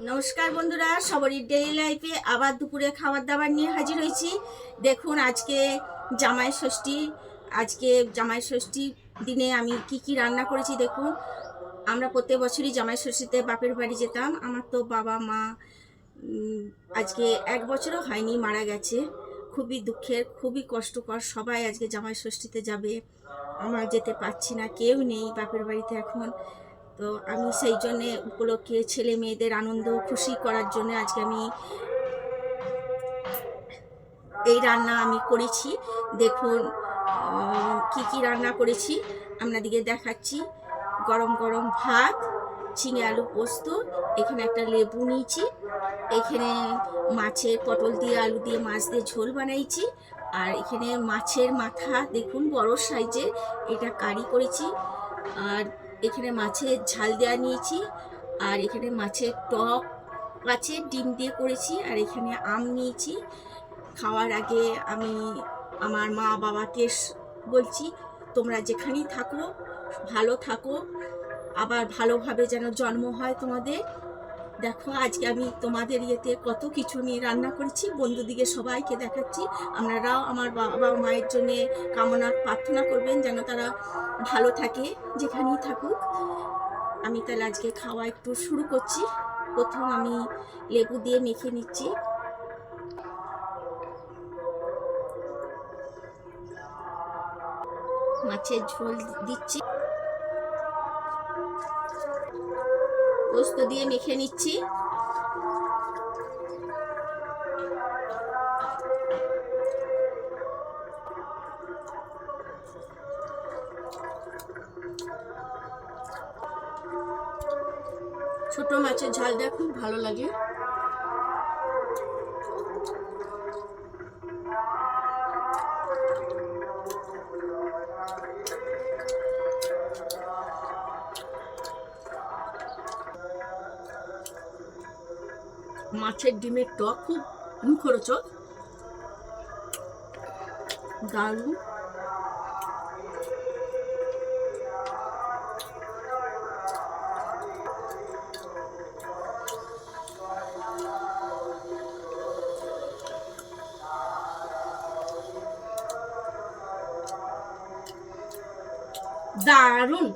নমস্কার বন্ধুরা, সবারই ডেইলি লাইফে আবার দুপুরে খাবার দাবার নিয়ে হাজির হয়েছি। দেখুন আজকে জামাই ষষ্ঠী। আজকে জামাই ষষ্ঠী দিনে আমি কি রান্না করেছি দেখুন। আমরা প্রত্যেক বছরই জামাই ষষ্ঠীতে বাপের বাড়ি যেতাম। আমার তো বাবা মা আজকে 1 বছরও হয়নি, মারা গেছে। খুবই দুঃখের, খুবই কষ্টকর। সবাই আজকে জামাই ষষ্ঠীতে যাবে, আমরা যেতে পারছি না, কেউ নেই বাপের বাড়িতে এখন। তো আমি সেই জন্যে উপলক্ষে ছেলে মেয়েদের আনন্দ খুশি করার জন্য আজকে আমি এই রান্না আমি করেছি। দেখুন কি রান্না করেছি আপনাদিকে দেখাচ্ছি। গরম গরম ভাত, ঝিঙে আলু পোস্ত, এখানে একটা লেবু নিয়েছি, এখানে মাছের পটল দিয়ে আলু দিয়ে মাছ দিয়ে ঝোল বানাইছি, আর এখানে মাছের মাথা দেখুন বড় সাইজের, এটা কারি করেছি। আর এখানে মাছের ঝাল দেওয়া নিয়েছি, আর এখানে মাছের টক আছে, ডিম দিয়ে করেছি, আর এখানে আম নিয়েছি। খাওয়ার আগে আমি আমার মা বাবাকে বলছি, তোমরা যেখানেই থাকো ভালো থাকো, আবার ভালোভাবে যেন জন্ম হয় তোমাদের। দেখো আজকে আমি তোমাদের ইয়েতে কত কিছু নিয়ে রান্না করেছি, বন্ধুদিকে সবাইকে দেখাচ্ছি। আপনারাও আমার বাবা মায়ের জন্য কামনা প্রার্থনা করবেন যেন তারা ভালো থাকে যেখানেই থাকুক। আমি তাহলে আজকে খাওয়া একটু শুরু করছি। প্রথম আমি লেবু দিয়ে মেখে নিচ্ছি। মাছের ঝোল দিচ্ছি, পোস্ত দিয়ে মেখে নিচ্ছি। ছোট মাছের ঝালটা খুব ভালো লাগে। মাছের ডিমের টক খুব মুখরোচক, দারুণ। দারুণ।